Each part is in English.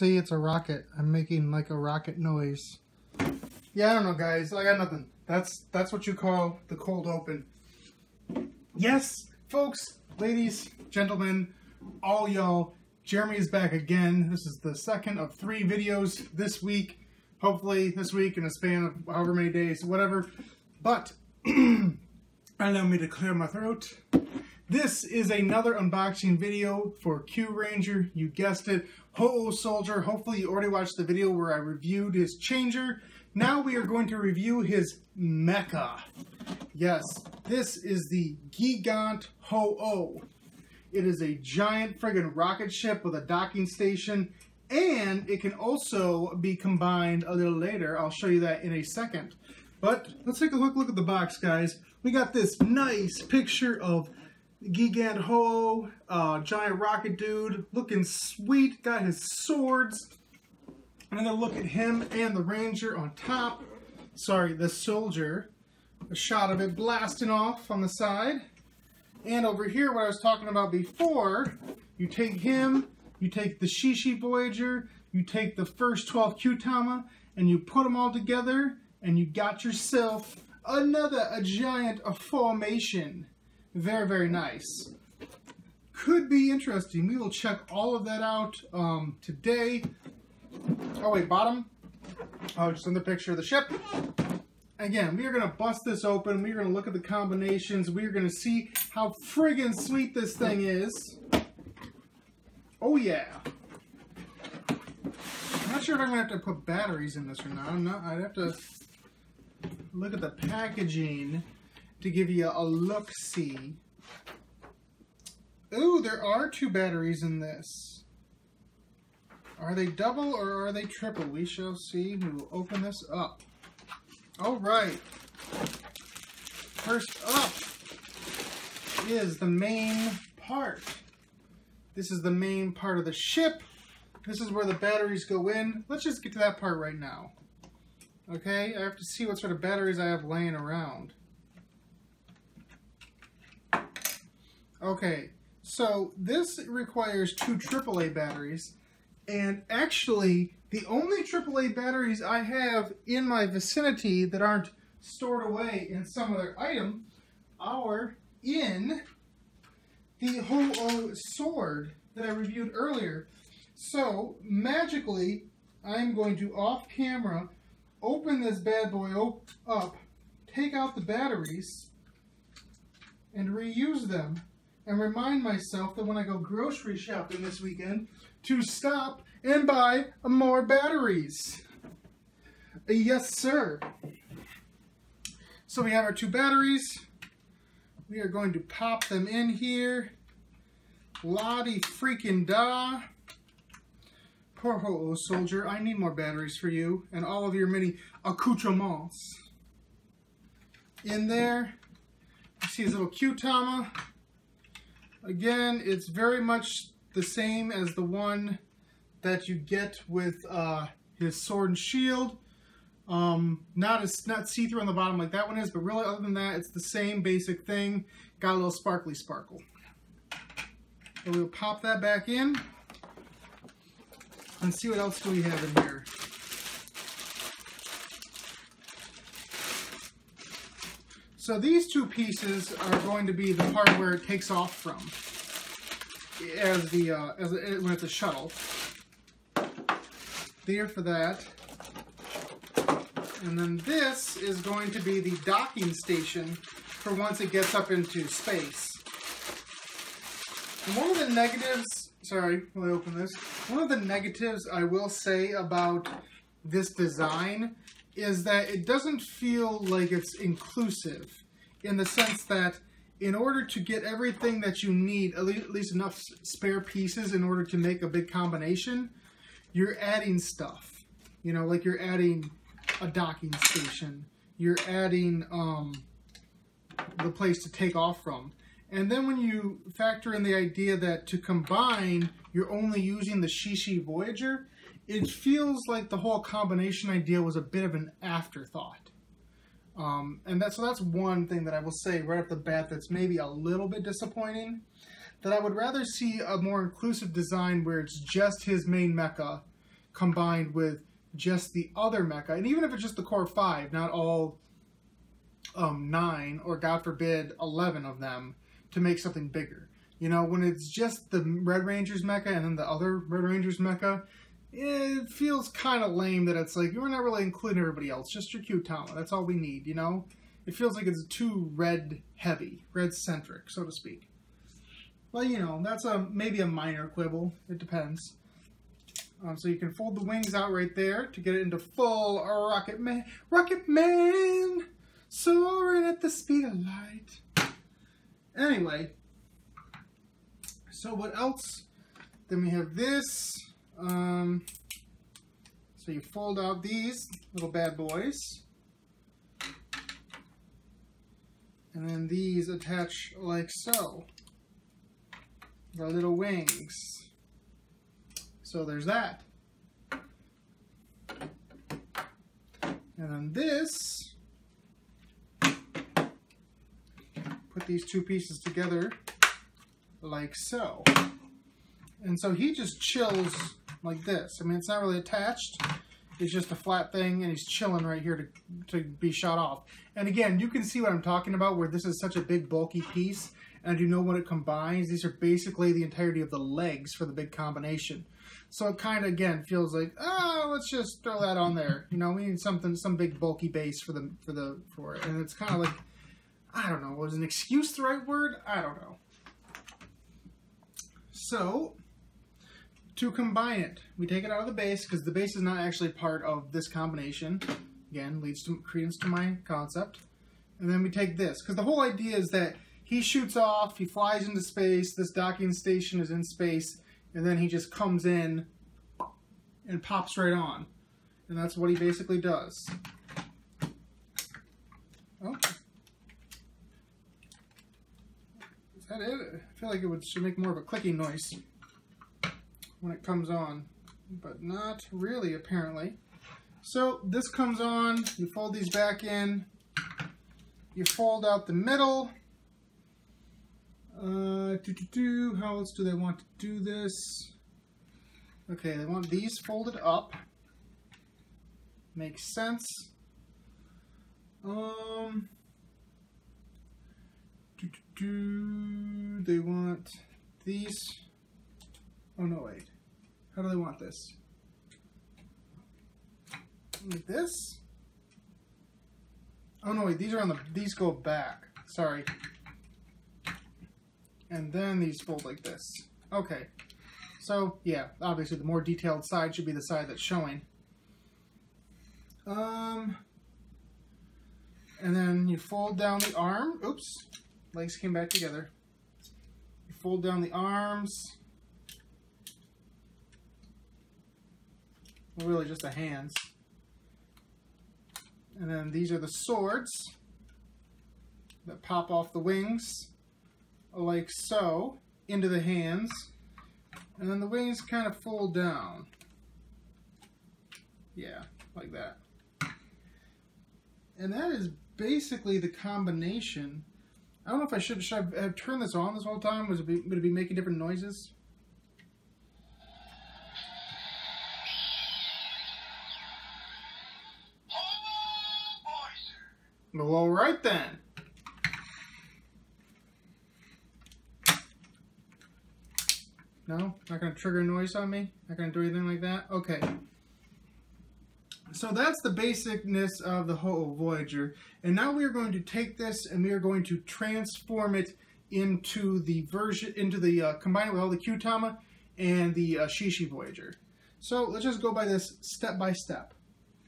See, it's a rocket. I'm making like a rocket noise. Yeah, I don't know, guys. I got nothing. That's what you call the cold open. Yes, folks, ladies, gentlemen, all y'all, Jeremy is back again. This is the second of 3 videos this week. Hopefully this week in a span of however many days, whatever. But, allow me to clear my throat. This is another unboxing video for Kyuranger. You guessed it, Houou Soldier. Hopefully you already watched the video where I reviewed his changer. Now we are going to review his mecha. Yes, this is the Gigant Houou. It is a giant friggin' rocket ship with a docking station, and it can also be combined a little later. I'll show you that in a second. But let's take a quick look at the box, guys. We got this nice picture of Gigant Houou, giant rocket dude, looking sweet, got his swords. And then look at him and the Ranger on top. Sorry, the soldier. A shot of it blasting off on the side. And over here, what I was talking about before, you take him, you take the Shishi Voyager, you take the first 12 Kyutama, and you put them all together, and you got yourself a giant formation. Very, very nice. Could be interesting. We will check all of that out today. Oh wait, bottom. Oh, just in the picture of the ship. Again, we are going to bust this open. We are going to look at the combinations. We are going to see how friggin' sweet this thing is. Oh yeah. I'm not sure if I'm going to have to put batteries in this or not. I'd have to look at the packaging to give you a look-see. Ooh, there are 2 batteries in this. Are they double or are they triple? We shall see. We will open this up. Alright. First up is the main part. This is the main part of the ship. This is where the batteries go in. Let's just get to that part right now. Okay, I have to see what sort of batteries I have laying around. Okay, so this requires 2 AAA batteries, and actually the only AAA batteries I have in my vicinity that aren't stored away in some other item are in the Houou sword that I reviewed earlier. So magically, I'm going to off camera open this bad boy up, take out the batteries, and reuse them. And remind myself that when I go grocery shopping this weekend, to stop and buy more batteries. Yes, sir. So we have our 2 batteries. We are going to pop them in here. Lottie freaking da. Poor Houou Soldier. I need more batteries for you and all of your many accoutrements. In there, you see his little Kyutama. Again, it's very much the same as the one that you get with his sword and shield. Not see-through on the bottom like that one is, but really other than that, it's the same basic thing. Got a little sparkly sparkle. So we'll pop that back in and see what else do we have in here. So these 2 pieces are going to be the part where it takes off from, when it's a shuttle. There for that. And then this is going to be the docking station for once it gets up into space. And one of the negatives, sorry, when I open this, one of the negatives I will say about this design is that it doesn't feel like it's inclusive, in the sense that in order to get everything that you need, at least enough spare pieces in order to make a big combination, you're adding stuff. You know, like you're adding a docking station, you're adding the place to take off from. And then when you factor in the idea that to combine, you're only using the Shishi Voyager, it feels like the whole combination idea was a bit of an afterthought. So that's one thing that I will say right off the bat that's maybe a little bit disappointing. That I would rather see a more inclusive design where it's just his main mecha combined with just the other mecha, and even if it's just the core 5, not all 9 or God forbid 11 of them, to make something bigger. You know, when it's just the Red Ranger's mecha and then the other Red Ranger's mecha, it feels kind of lame that it's like, you're not really including everybody else, just your Kyutama. That's all we need, you know? It feels like it's too red-heavy, red-centric, so to speak. Well, you know, that's maybe a minor quibble. It depends. So you can fold the wings out right there to get it into full Rocket Man, soaring at the speed of light. Anyway, so what else? Then we have this. So you fold out these little bad boys. And then these attach like so. The little wings. So there's that. And then this, put these two pieces together like so. And so he just chills like this. I mean, it's not really attached. It's just a flat thing, and he's chilling right here to be shot off. And again, you can see what I'm talking about, where this is such a big, bulky piece, and you know what it combines. These are basically the entirety of the legs for the big combination. So it kind of, again, feels like, oh, let's just throw that on there. You know, we need something, some big, bulky base for it. And it's kind of like, I don't know, was an excuse the right word? I don't know. So, to combine it, we take it out of the base, because the base is not actually part of this combination. Again, leads to credence to my concept. And then we take this, because the whole idea is that he shoots off, he flies into space, this docking station is in space, and then he just comes in and pops right on. And that's what he basically does. Oh. Is that it? I feel like it should make more of a clicking noise when it comes on, but not really, apparently. So this comes on, you fold these back in, you fold out the middle. How else do they want to do this? Okay, they want these folded up. Makes sense. They want these. Oh no, wait. How do they want this? Like this? Oh no, wait. These are on the. These go back. Sorry. And then these fold like this. Okay. So, yeah, obviously the more detailed side should be the side that's showing. And then you fold down the arm. Oops. Legs came back together. You fold down the arms. Well, really just the hands. And then these are the swords that pop off the wings. Like so, into the hands, and then the wings kind of fold down. Yeah, like that. And that is basically the combination. I don't know if I should I have turned this on this whole time? Would it be making different noises? Well, alright then. No? Not going to trigger a noise on me? Not going to do anything like that? Okay. So that's the basicness of the Houou Voyager. And now we are going to take this and we are going to transform it into the version, combine it with all the Kyutama and the Shishi Voyager. So let's just go by this step by step,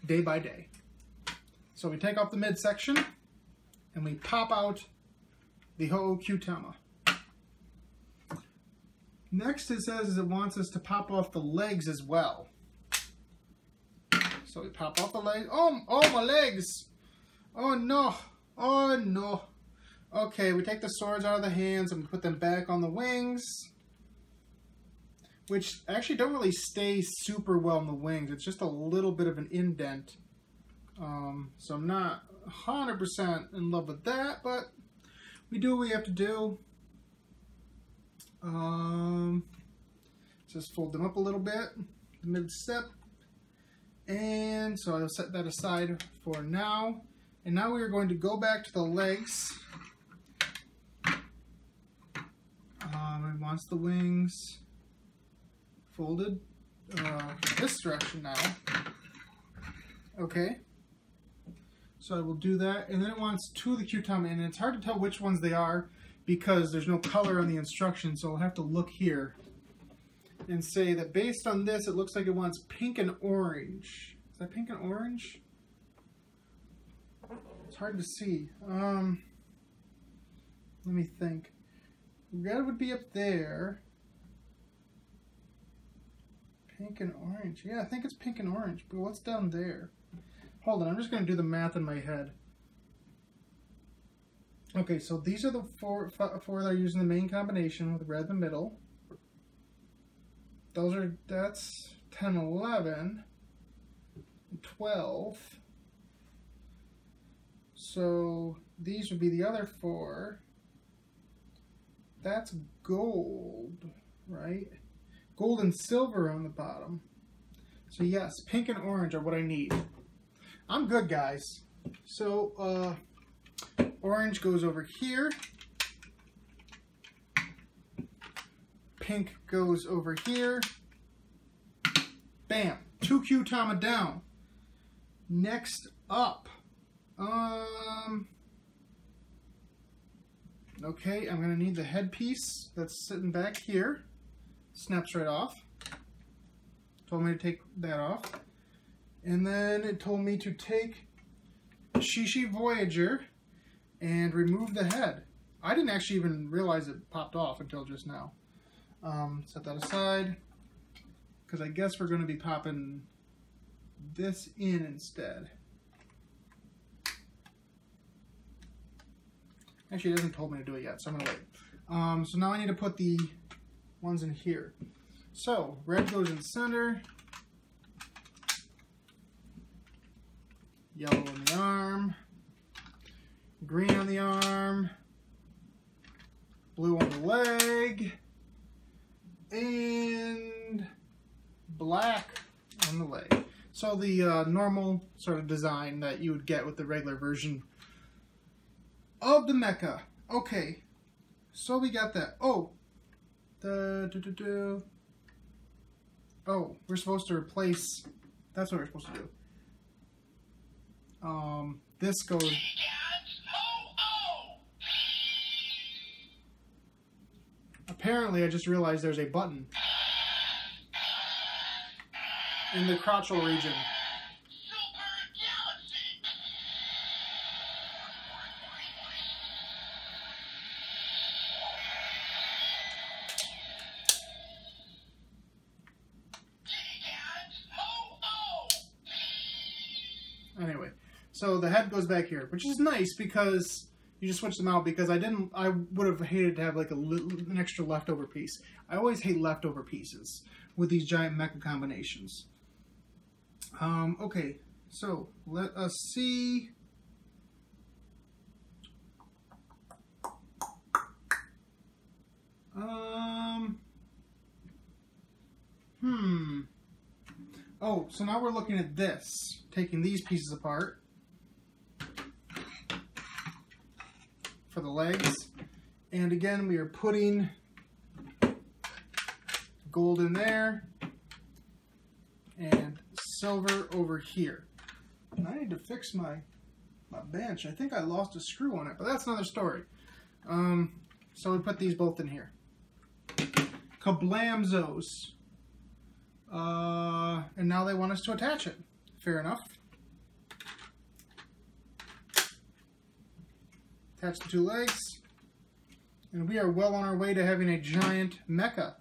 day by day. So we take off the midsection and we pop out the Houou Kyutama. Next, it says it wants us to pop off the legs as well. So we pop off the legs. Oh, my legs! Oh no! Oh no! Okay, we take the swords out of the hands and we put them back on the wings, which actually don't really stay super well in the wings. It's just a little bit of an indent. So I'm not 100% in love with that, but we do what we have to do. Just fold them up a little bit, mid step, And so I'll set that aside for now. And now we are going to go back to the legs. It wants the wings folded this direction now. Okay. So I will do that. And then it wants two of the Kyutama, and it's hard to tell which ones they are because there's no color on the instructions, so I'll have to look here and say that based on this, it looks like it wants pink and orange. Is that pink and orange? It's hard to see. Let me think. Red would be up there. Pink and orange. Yeah, I think it's pink and orange, but what's down there? Hold on, I'm just going to do the math in my head. Okay, so these are the four that are using the main combination with red in the middle. That's 10, 11, 12. So these would be the other four. That's gold, right? Gold and silver on the bottom. So yes, pink and orange are what I need. I'm good, guys. So orange goes over here. Pink goes over here. Bam. 2 Kyutama down. Next up. Okay, I'm going to need the headpiece that's sitting back here. Snaps right off. Told me to take that off. And then it told me to take Shishi Voyager and remove the head. I didn't actually even realize it popped off until just now. Set that aside, because I guess we're going to be popping this in instead. Actually, it hasn't told me to do it yet, so I'm going to wait. So now I need to put the ones in here. So, red goes in the center. Yellow on the arm. Green on the arm. Blue on the leg. And black on the leg. So the normal sort of design that you would get with the regular version of the mecha. Okay, so we got that. Oh, oh, we're supposed to replace. That's what we're supposed to do. This goes. Apparently, I just realized there's a button in the crotchal region. Anyway, so the head goes back here, which is nice because you just switch them out, because I would have hated to have like an extra leftover piece. I always hate leftover pieces with these giant mecha combinations. Okay, so let us see. Oh, so now we're looking at this, taking these pieces apart for the legs. And again, we are putting gold in there and silver over here. And I need to fix my bench. I think I lost a screw on it, but that's another story. So we put these both in here. Kablamzos. And now they want us to attach it. Fair enough. Attach the two legs. And we are well on our way to having a giant mecha.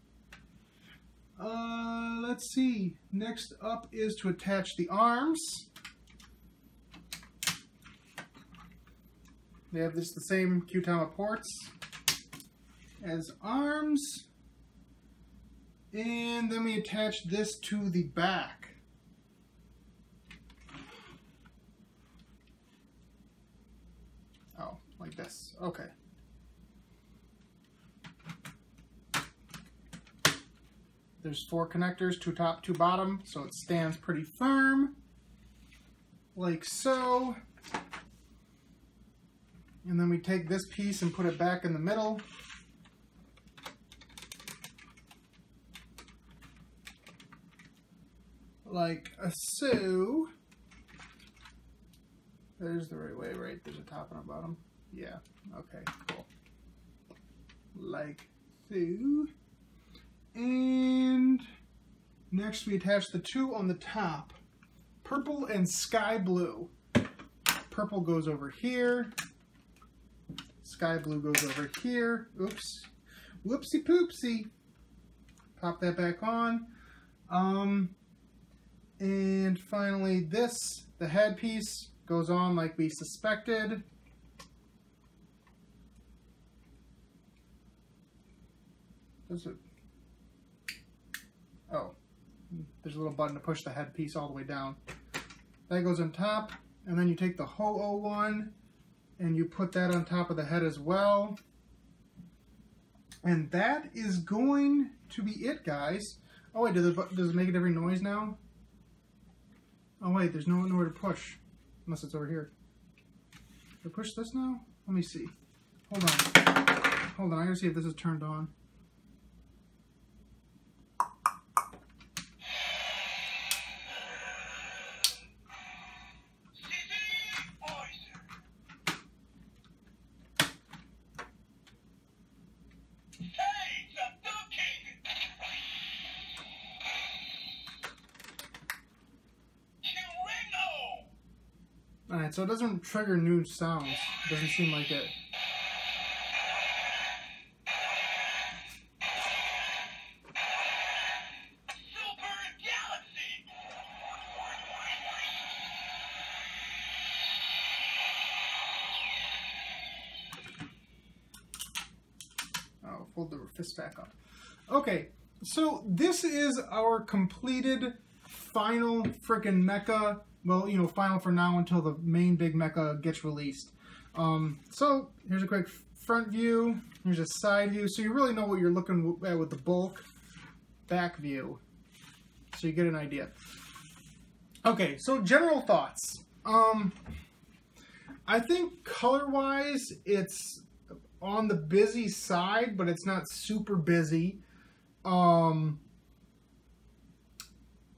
Let's see. Next up is to attach the arms. They have the same Kyutama ports as arms. And then we attach this to the back. Oh, like this. Okay. There's 4 connectors, 2 top, 2 bottom, so it stands pretty firm, like so. And then we take this piece and put it back in the middle. Like so. There's the right way, right? There's a top and a bottom. Yeah, okay, cool. Like so. And next we attach the 2 on the top. Purple and sky blue. Purple goes over here. Sky blue goes over here. Oops. Whoopsie poopsie. Pop that back on. And finally this, the head piece, goes on like we suspected. Does it? Oh. There's a little button to push the head piece all the way down. That goes on top. And then you take the Houou one and you put that on top of the head as well. And that is going to be it, guys. Oh wait, does it make it every noise now? Oh wait, there's nowhere to push. Unless it's over here. Do I push this now? Let me see. Hold on. Hold on, I gotta see if this is turned on. Alright, so it doesn't trigger new sounds. It doesn't seem like it. Oh, fold the fist back up. Okay, so this is our completed final frickin' mecha. Well, you know, final for now until the main big mecha gets released. So here's a quick front view. Here's a side view. So you really know what you're looking at with the bulk. Back view. So you get an idea. Okay, so general thoughts. I think color-wise, it's on the busy side, but it's not super busy.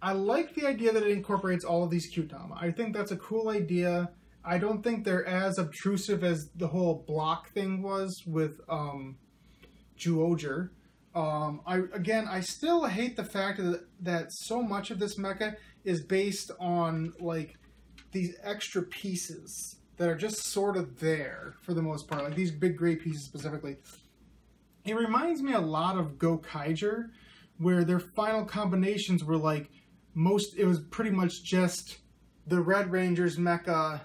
I like the idea that it incorporates all of these Kyutama. I think that's a cool idea. I don't think they're as obtrusive as the whole block thing was with Kyuranger. I still hate the fact that so much of this mecha is based on like these extra pieces that are just sort of there for the most part, like these big gray pieces specifically. It reminds me a lot of Gokaiger, where their final combinations were like it was pretty much just the Red Ranger's mecha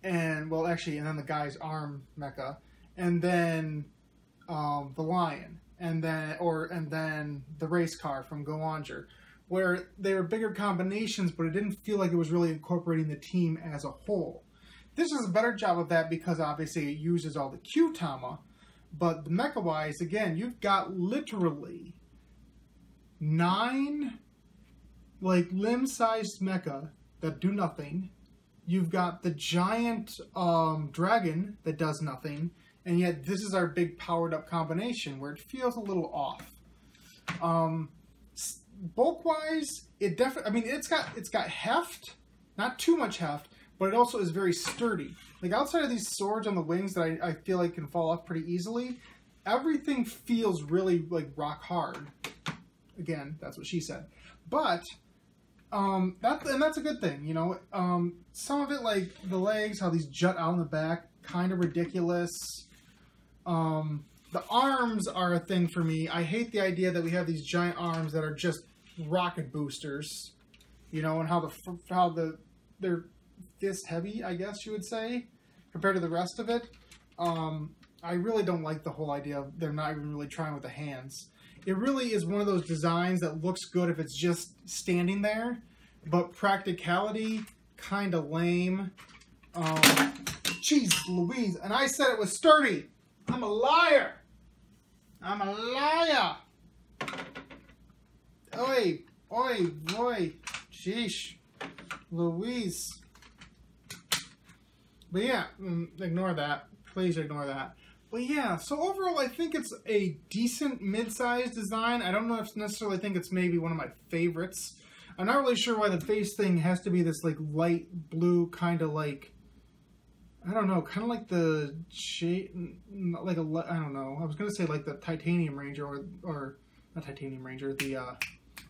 and, well, actually, and then the guy's arm mecha, and then the lion, and then the race car from Gyuranger, where they were bigger combinations, but it didn't feel like it was really incorporating the team as a whole. This is a better job of that because obviously it uses all the Kyutama, but the mecha-wise, again, you've got literally 9 like limb-sized mecha that do nothing. You've got the giant dragon that does nothing, and yet this is our big powered-up combination where it feels a little off. Bulk-wise, it definitely. I mean, it's got heft, not too much heft, but it also is very sturdy. Like outside of these swords on the wings that I feel like can fall off pretty easily, everything feels really like rock hard. Again, that's what she said, but. That's a good thing, you know. Some of it, like the legs, how these jut out in the back, kind of ridiculous. The arms are a thing for me. I hate the idea that we have these giant arms that are just rocket boosters, you know, and they're this heavy, I guess you would say, compared to the rest of it. I really don't like the whole idea of they're not even really trying with the hands. It really is one of those designs that looks good if it's just standing there, but practicality, kind of lame. Jeez Louise, and I said it was sturdy. I'm a liar. I'm a liar. Oi, oi, boy, sheesh, Louise. But yeah, ignore that. Please ignore that. But yeah, so overall, I think it's a decent mid-sized design. I don't know if necessarily think it's maybe one of my favorites. I'm not really sure why the face thing has to be this like light blue kind of like, I don't know, kind of like the shade, like a, I don't know. I was gonna say like the Titanium Ranger or not Titanium Ranger, the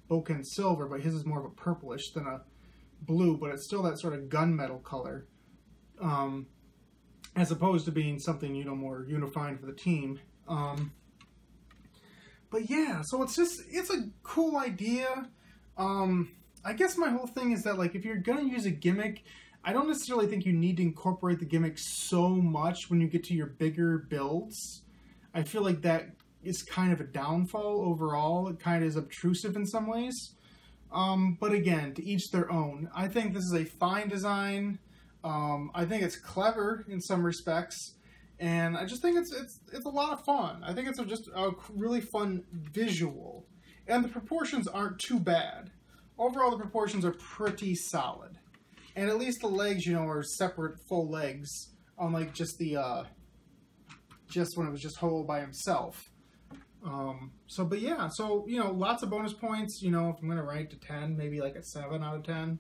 Boken Silver, but his is more of a purplish than a blue, but it's still that sort of gunmetal color, as opposed to being something, you know, more unifying for the team. But yeah, so it's a cool idea. I guess my whole thing is that, like, if you're gonna use a gimmick, I don't necessarily think you need to incorporate the gimmick so much when you get to your bigger builds. I feel like that is kind of a downfall overall. It kind of is obtrusive in some ways. But again, to each their own. I think this is a fine design. I think it's clever in some respects. And I just think it's a lot of fun. I think it's just a really fun visual. And the proportions aren't too bad. Overall, the proportions are pretty solid. And at least the legs, you know, are separate full legs, unlike just the, just when it was just Houou by himself. But yeah, so, you know, lots of bonus points. You know, if I'm going to rank to 10, maybe like a 7 out of 10.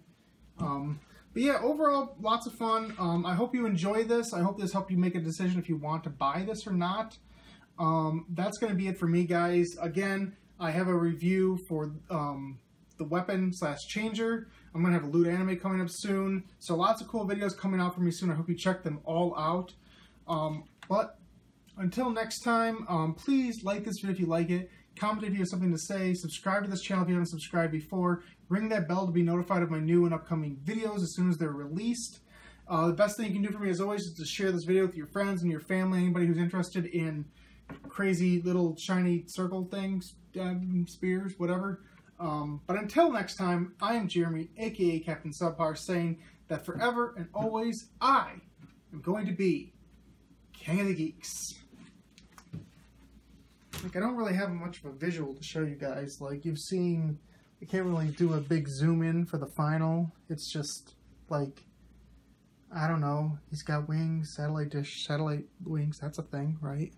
But yeah, overall, lots of fun. I hope you enjoy this. I hope this helped you make a decision if you want to buy this or not. That's going to be it for me, guys. Again, I have a review for the weapon/changer. I'm going to have a loot anime coming up soon. So lots of cool videos coming out for me soon. I hope you check them all out. But until next time, please like this video if you like it. Comment if you have something to say. Subscribe to this channel if you haven't subscribed before. Ring that bell to be notified of my new and upcoming videos as soon as they're released. The best thing you can do for me, as always, is to share this video with your friends and your family, anybody who's interested in crazy little shiny circle things, spears, whatever. But until next time, I am Jeremy, aka Captain Subpar, saying that forever and always I am going to be King of the Geeks. Like, I don't really have much of a visual to show you guys. Like, you've seen, I can't really do a big zoom in for the final. It's just, like, I don't know. He's got wings, satellite dish, satellite wings. That's a thing, right?